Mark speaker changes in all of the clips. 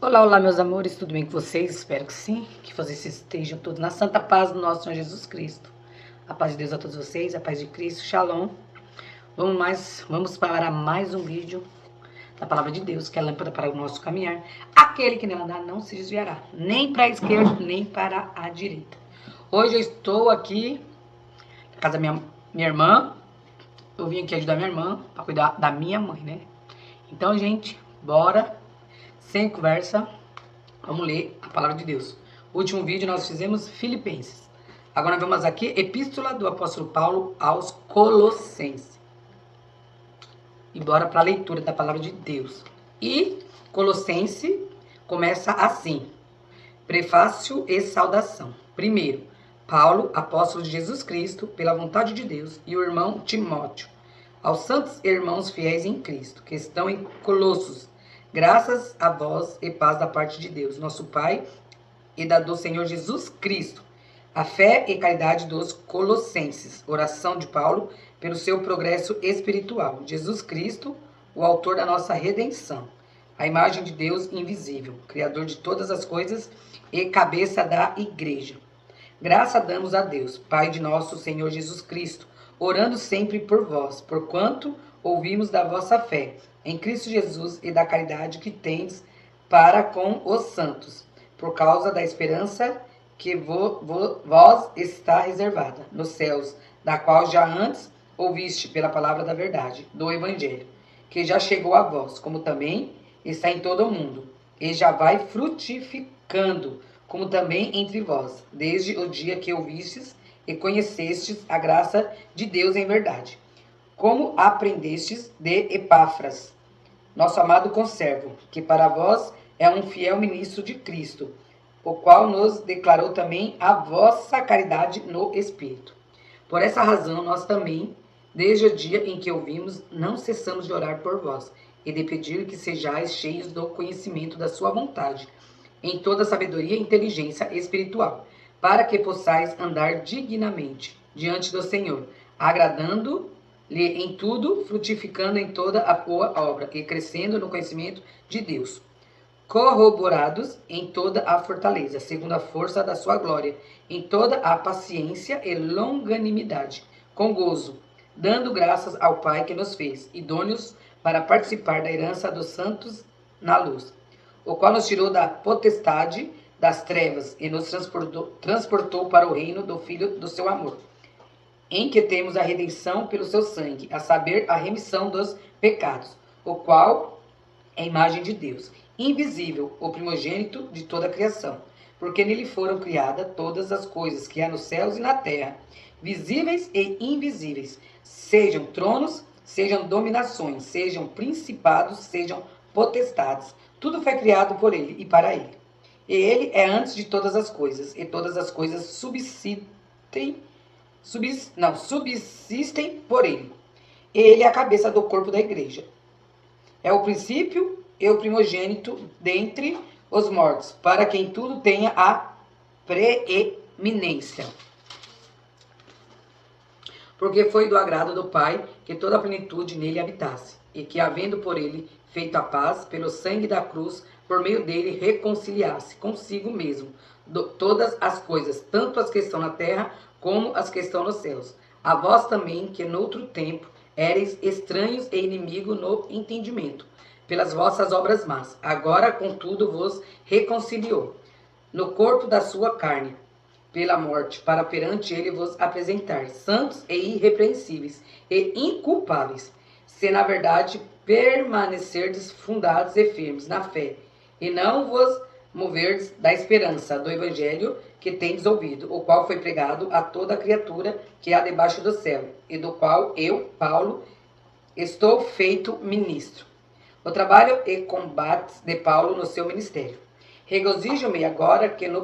Speaker 1: Olá, olá, meus amores, tudo bem com vocês? Espero que sim, que vocês estejam todos na santa paz do nosso Senhor Jesus Cristo. A paz de Deus a todos vocês, a paz de Cristo, Shalom. Vamos para mais um vídeo da palavra de Deus, que é lâmpada para o nosso caminhar. Aquele que nela andar não se desviará, nem para a esquerda, nem para a direita. Hoje eu estou aqui na casa da minha irmã. Eu vim aqui ajudar minha irmã para cuidar da minha mãe, né? Então, gente, bora. Sem conversa, vamos ler a palavra de Deus. O último vídeo nós fizemos Filipenses. Agora vamos aqui, Epístola do Apóstolo Paulo aos Colossenses. E bora para a leitura da palavra de Deus. E Colossense começa assim. Prefácio e saudação. Primeiro, Paulo, apóstolo de Jesus Cristo, pela vontade de Deus, e o irmão Timóteo, aos santos irmãos fiéis em Cristo, que estão em Colossos, graças a vós e paz da parte de Deus, nosso Pai, e da do Senhor Jesus Cristo. A fé e caridade dos colossenses. Oração de Paulo pelo seu progresso espiritual. Jesus Cristo, o autor da nossa redenção. A imagem de Deus invisível, Criador de todas as coisas e cabeça da igreja. Graça damos a Deus, Pai de nosso Senhor Jesus Cristo, orando sempre por vós, porquanto ouvimos da vossa fé em Cristo Jesus e da caridade que tendes para com os santos, por causa da esperança que vós está reservada nos céus, da qual já antes ouviste pela palavra da verdade, do Evangelho, que já chegou a vós, como também está em todo o mundo, e já vai frutificando, como também entre vós, desde o dia que ouvistes e conhecestes a graça de Deus em verdade, como aprendestes de Epáfras, nosso amado conservo, que para vós é um fiel ministro de Cristo, o qual nos declarou também a vossa caridade no Espírito. Por essa razão, nós também, desde o dia em que ouvimos, não cessamos de orar por vós, e de pedir que sejais cheios do conhecimento da sua vontade, em toda sabedoria e inteligência espiritual, para que possais andar dignamente diante do Senhor, agradando-lhe em tudo, frutificando em toda a boa obra e crescendo no conhecimento de Deus, corroborados em toda a fortaleza, segundo a força da sua glória, em toda a paciência e longanimidade, com gozo, dando graças ao Pai que nos fez idôneos para participar da herança dos santos na luz, o qual nos tirou da potestade das trevas e nos transportou para o reino do Filho do seu amor, em que temos a redenção pelo seu sangue, a saber, a remissão dos pecados, o qual é a imagem de Deus, invisível, o primogênito de toda a criação, porque nele foram criadas todas as coisas que há nos céus e na terra, visíveis e invisíveis, sejam tronos, sejam dominações, sejam principados, sejam potestades. Tudo foi criado por ele e para ele. E ele é antes de todas as coisas, e todas as coisas subsistem por ele. Ele é a cabeça do corpo da igreja. É o princípio e o primogênito dentre os mortos, para quem tudo tenha a preeminência. Porque foi do agrado do Pai que toda a plenitude nele habitasse, e que, havendo por ele feito a paz, pelo sangue da cruz, por meio dele reconciliasse consigo mesmo todas as coisas, tanto as que estão na terra como as que estão nos céus. A vós também, que noutro tempo éreis estranhos e inimigos no entendimento, pelas vossas obras más, agora, contudo, vos reconciliou no corpo da sua carne, pela morte, para perante ele vos apresentar santos e irrepreensíveis e inculpáveis, se na verdade permanecerdes fundados e firmes na fé, e não vos moverdes da esperança do evangelho que tendes ouvido, o qual foi pregado a toda criatura que há debaixo do céu, e do qual eu, Paulo, estou feito ministro. O trabalho e combates de Paulo no seu ministério. Regozijo-me agora que no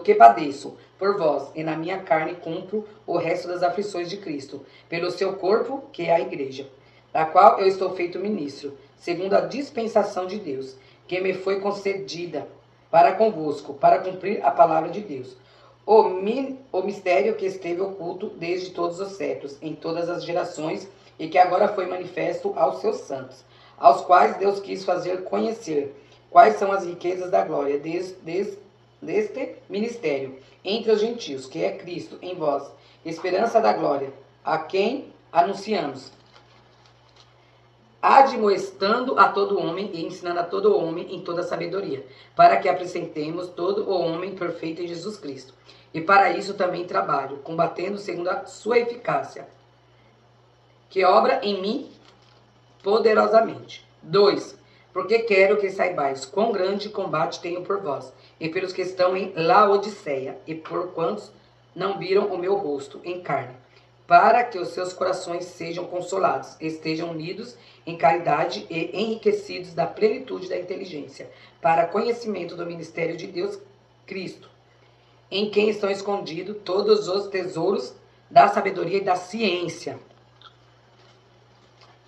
Speaker 1: que padeço por vós, e na minha carne cumpro o resto das aflições de Cristo, pelo seu corpo, que é a igreja, da qual eu estou feito ministro, segundo a dispensação de Deus, que me foi concedida para convosco, para cumprir a palavra de Deus, o mistério que esteve oculto desde todos os séculos, em todas as gerações, e que agora foi manifesto aos seus santos, aos quais Deus quis fazer conhecer quais são as riquezas da glória deste ministério entre os gentios, que é Cristo em vós, esperança da glória, a quem anunciamos, admoestando a todo homem e ensinando a todo homem em toda sabedoria, para que apresentemos todo o homem perfeito em Jesus Cristo. E para isso também trabalho, combatendo segundo a sua eficácia, que obra em mim poderosamente. 2. Porque quero que saibais quão grande combate tenho por vós, e pelos que estão em Laodiceia, e por quantos não viram o meu rosto em carne, para que os seus corações sejam consolados, estejam unidos em caridade e enriquecidos da plenitude da inteligência, para conhecimento do ministério de Deus Cristo, em quem estão escondidos todos os tesouros da sabedoria e da ciência.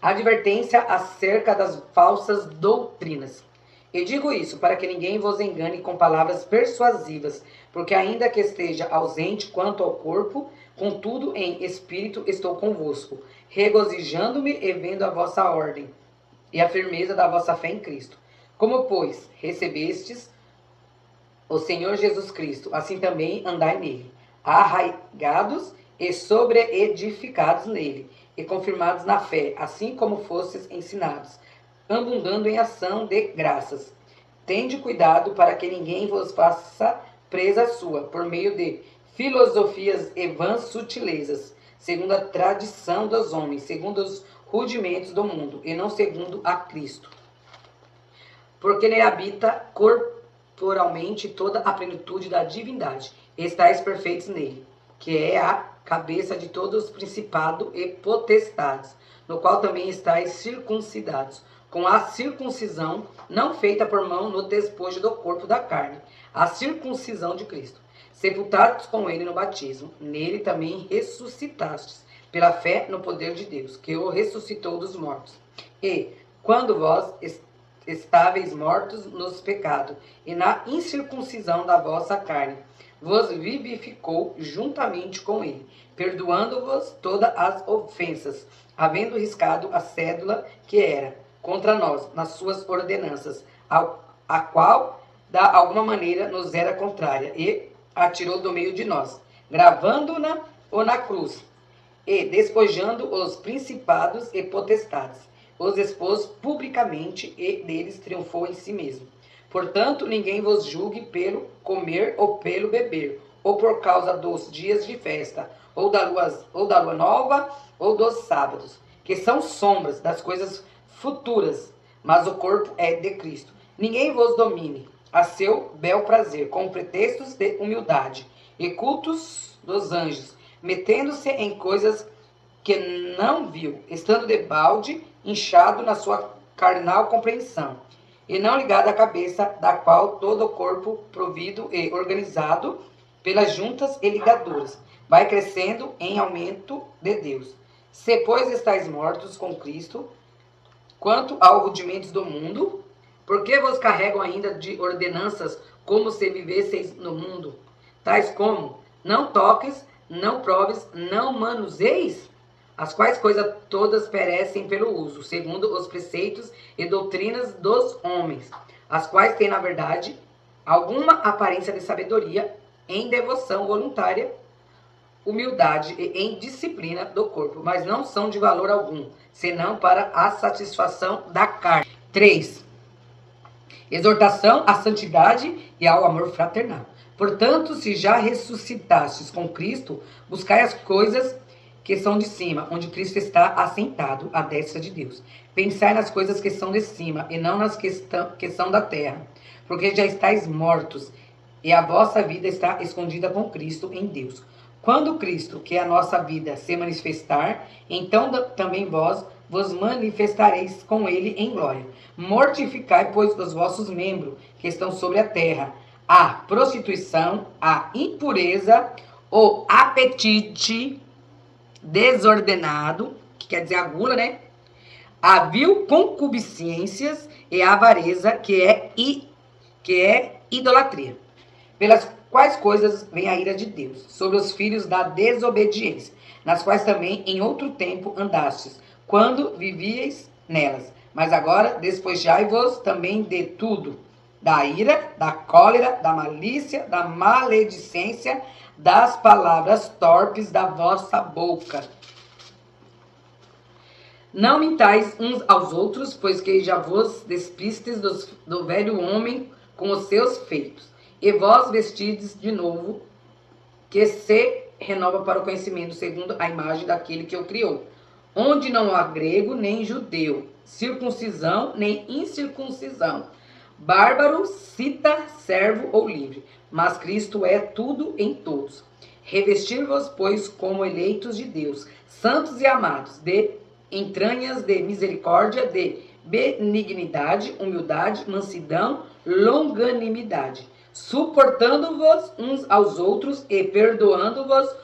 Speaker 1: Advertência acerca das falsas doutrinas. E digo isso para que ninguém vos engane com palavras persuasivas, porque ainda que esteja ausente quanto ao corpo, contudo em espírito estou convosco, regozijando-me e vendo a vossa ordem e a firmeza da vossa fé em Cristo. Como, pois, recebestes o Senhor Jesus Cristo, assim também andai nele, arraigados e sobreedificados nele, e confirmados na fé, assim como fostes ensinados, abundando em ação de graças. Tende cuidado para que ninguém vos faça presa sua, por meio de filosofias e vãs sutilezas, segundo a tradição dos homens, segundo os rudimentos do mundo, e não segundo a Cristo. Porque nele habita corporalmente toda a plenitude da divindade, e estáis perfeitos nele, que é a cabeça de todos os principados e potestades, no qual também estáis circuncidados, com a circuncisão não feita por mão no despojo do corpo da carne, a circuncisão de Cristo, sepultados com ele no batismo, nele também ressuscitastes, pela fé no poder de Deus, que o ressuscitou dos mortos. E, quando vós estáveis mortos nos pecados e na incircuncisão da vossa carne, vos vivificou juntamente com ele, perdoando-vos todas as ofensas, havendo riscado a cédula que era contra nós nas suas ordenanças, a qual, da alguma maneira, nos era contrária, e atirou do meio de nós, gravando-na na cruz, e despojando os principados e potestades, os expôs publicamente, e deles triunfou em si mesmo. Portanto, ninguém vos julgue pelo comer ou pelo beber, ou por causa dos dias de festa, ou da lua nova, ou dos sábados, que são sombras das coisas futuras, mas o corpo é de Cristo. Ninguém vos domine a seu bel prazer, com pretextos de humildade e cultos dos anjos, metendo-se em coisas que não viu, estando de balde inchado na sua carnal compreensão, e não ligado à cabeça, da qual todo o corpo, provido e organizado pelas juntas e ligaduras, vai crescendo em aumento de Deus. Se, pois, estáis mortos com Cristo, quanto aos rudimentos do mundo, por que vos carregam ainda de ordenanças, como se vivesseis no mundo? Tais como, não toques, não proves, não manuseis, as quais coisas todas perecem pelo uso, segundo os preceitos e doutrinas dos homens, as quais têm, na verdade, alguma aparência de sabedoria, em devoção voluntária, humildade e em disciplina do corpo, mas não são de valor algum, senão para a satisfação da carne. 3. Exortação à santidade e ao amor fraternal. Portanto, se já ressuscitastes com Cristo, buscai as coisas que são de cima, onde Cristo está assentado à destra de Deus. Pensai nas coisas que são de cima, e não nas que são da terra, porque já estáis mortos, e a vossa vida está escondida com Cristo em Deus. Quando Cristo, que é a nossa vida, se manifestar, então também vós vos manifestareis com ele em glória. Mortificai, pois, os vossos membros que estão sobre a terra, a prostituição, a impureza, o apetite desordenado, que quer dizer a gula, né? A vil concupiscências e a avareza, que é idolatria. Pelas quais coisas vem a ira de Deus sobre os filhos da desobediência, nas quais também em outro tempo andastes, quando vivieis nelas. Mas agora despojai-vos também de tudo: da ira, da cólera, da malícia, da maledicência, das palavras torpes da vossa boca. Não mintais uns aos outros, pois que já vos despistes do velho homem com os seus feitos, e vós vestides de novo, que se renova para o conhecimento segundo a imagem daquele que o criou, onde não há grego nem judeu, circuncisão nem incircuncisão, bárbaro, cita, servo ou livre, mas Cristo é tudo em todos. Revestir-vos, pois, como eleitos de Deus, santos e amados, de entranhas de misericórdia, de benignidade, humildade, mansidão, longanimidade, suportando-vos uns aos outros e perdoando-vos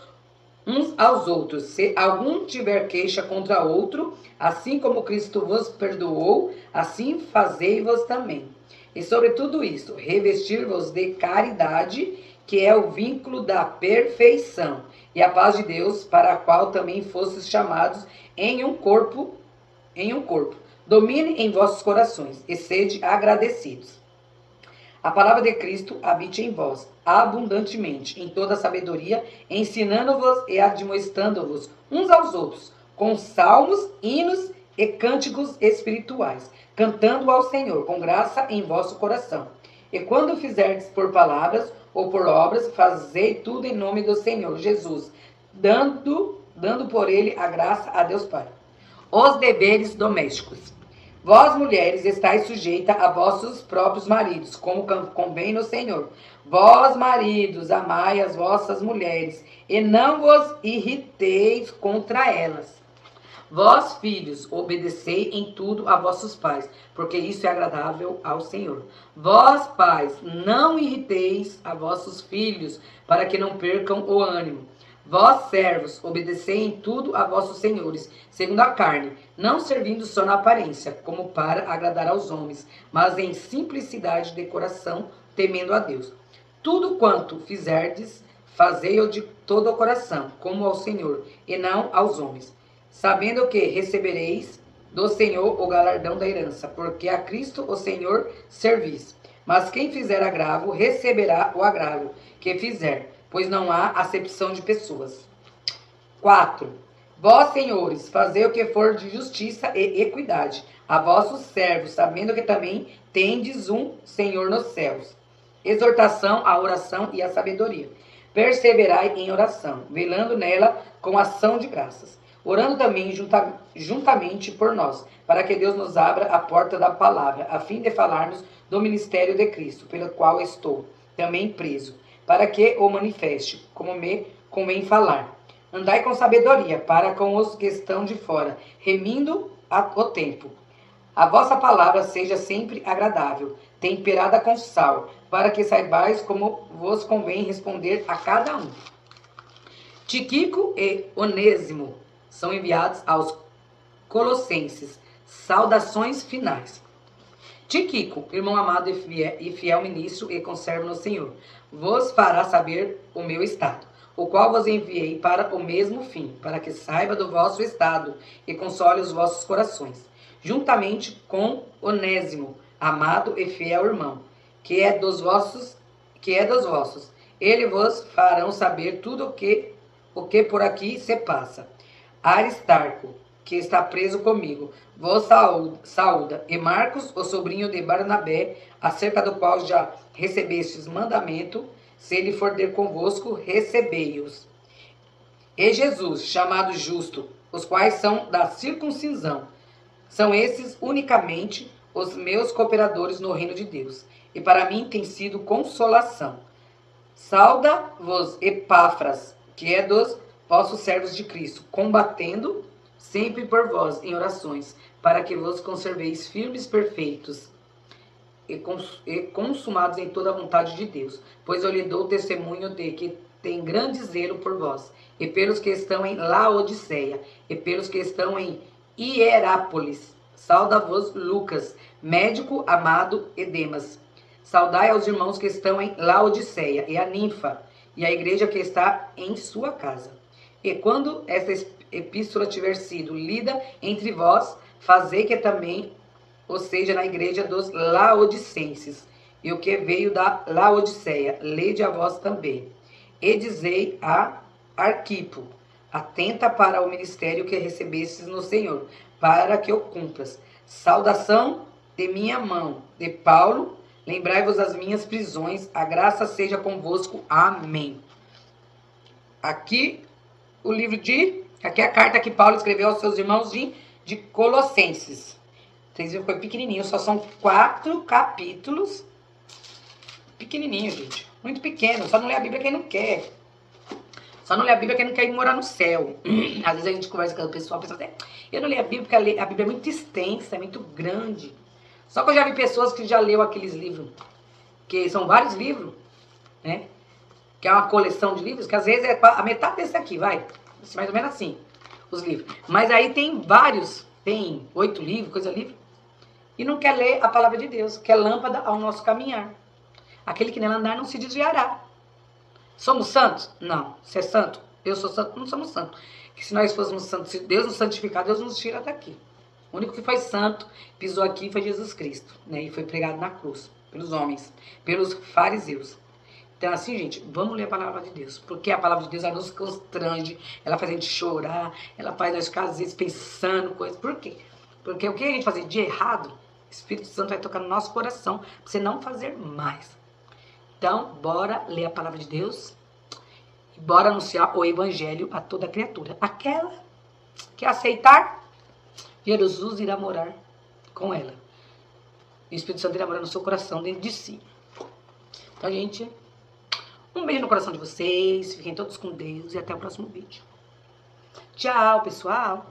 Speaker 1: uns aos outros. Se algum tiver queixa contra outro, assim como Cristo vos perdoou, assim fazei-vos também. E sobre tudo isso, revestir-vos de caridade, que é o vínculo da perfeição, e a paz de Deus, para a qual também fostes chamados em um corpo. Domine em vossos corações, e sede agradecidos. A palavra de Cristo habite em vós, abundantemente, em toda sabedoria, ensinando-vos e admoestando-vos uns aos outros, com salmos, hinos e cânticos espirituais, cantando ao Senhor com graça em vosso coração. E quando fizerdes por palavras ou por obras, fazei tudo em nome do Senhor Jesus, dando por ele a graça a Deus Pai. Os deveres domésticos. Vós, mulheres, estáis sujeitas a vossos próprios maridos, como convém no Senhor. Vós, maridos, amai as vossas mulheres, e não vos irriteis contra elas. Vós, filhos, obedecei em tudo a vossos pais, porque isso é agradável ao Senhor. Vós, pais, não irriteis a vossos filhos, para que não percam o ânimo. Vós, servos, obedecei em tudo a vossos senhores, segundo a carne, não servindo só na aparência, como para agradar aos homens, mas em simplicidade de coração, temendo a Deus. Tudo quanto fizerdes, fazei-o de todo o coração, como ao Senhor, e não aos homens, sabendo que recebereis do Senhor o galardão da herança, porque a Cristo o Senhor servis. Mas quem fizer agravo, receberá o agravo que fizer, pois não há acepção de pessoas. 4. Vós, senhores, fazei o que for de justiça e equidade a vossos servos, sabendo que também tendes um Senhor nos céus. Exortação à oração e à sabedoria. Perseverai em oração, velando nela com ação de graças, orando também juntamente por nós, para que Deus nos abra a porta da palavra, a fim de falarmos do ministério de Cristo, pelo qual estou também preso, para que o manifeste, como me convém falar. Andai com sabedoria para com os que estão de fora, remindo o tempo. A vossa palavra seja sempre agradável, temperada com sal, para que saibais como vos convém responder a cada um. Tíquico e Onésimo são enviados aos Colossenses. Saudações finais. Tíquico, irmão amado e fiel ministro e conservo no Senhor, vos fará saber o meu estado, o qual vos enviei para o mesmo fim, para que saiba do vosso estado e console os vossos corações, juntamente com Onésimo, amado e fiel irmão, que é dos vossos. Ele vos farão saber tudo o que por aqui se passa. Aristarco, que está preso comigo, vos saúda, e Marcos, o sobrinho de Barnabé, acerca do qual já recebestes mandamento, se ele for ter convosco, recebei-os. E Jesus, chamado justo, os quais são da circuncisão, são esses unicamente os meus cooperadores no reino de Deus, e para mim tem sido consolação. Sauda-vos Epáfras, que é dos vossos servos de Cristo, combatendo sempre por vós em orações, para que vos conserveis firmes, perfeitos e consumados em toda a vontade de Deus. Pois eu lhe dou testemunho de que tem grande zelo por vós, e pelos que estão em Laodiceia, e pelos que estão em Hierápolis. Sauda-vos Lucas, médico amado, e Demas. Saudai aos irmãos que estão em Laodiceia, e a Ninfa, e a igreja que está em sua casa. E quando esta epístola tiver sido lida entre vós, fazei que também ou seja na igreja dos Laodicenses. e o que veio da Laodiceia, lede a vós também. E dizei a Arquipo, atenta para o ministério que recebestes no Senhor, para que o cumpras. Saudação de minha mão, de Paulo, lembrai-vos das minhas prisões, a graça seja convosco. Amém. Aqui aqui é a carta que Paulo escreveu aos seus irmãos de Colossenses. Vocês viram que foi pequenininho, só são 4 capítulos. Pequenininho, gente. Muito pequeno. Só não lê a Bíblia quem não quer. Só não lê a Bíblia quem não quer ir morar no céu. Às vezes a gente conversa com o pessoal, assim, eu não leio a Bíblia porque a Bíblia é muito extensa, é muito grande. Só que eu já vi pessoas que já leu aqueles livros, que são vários livros, né? Que é uma coleção de livros, que às vezes é a metade desse aqui, vai. Mais ou menos assim, os livros. Mas aí tem vários, tem 8 livros, coisa livre, e não quer ler a palavra de Deus, que é lâmpada ao nosso caminhar. Aquele que nela andar não se desviará. Somos santos? Não. Você é santo? Eu sou santo? Não somos santos. Que se nós fôssemos santos, se Deus nos santificar, Deus nos tira daqui. O único que foi santo, pisou aqui, foi Jesus Cristo, né? E foi pregado na cruz, pelos homens, pelos fariseus. Então, assim, gente, vamos ler a palavra de Deus. Porque a palavra de Deus, ela nos constrange, ela faz a gente chorar, ela faz nós ficar, às vezes, pensando coisas. Por quê? Porque o que a gente fazer de errado, o Espírito Santo vai tocar no nosso coração, pra você não fazer mais. Então, bora ler a palavra de Deus e bora anunciar o evangelho a toda criatura. Aquela que aceitar, Jesus irá morar com ela. E o Espírito Santo irá morar no seu coração, dentro de si. Então, gente, um beijo no coração de vocês. Fiquem todos com Deus e até o próximo vídeo. Tchau, pessoal!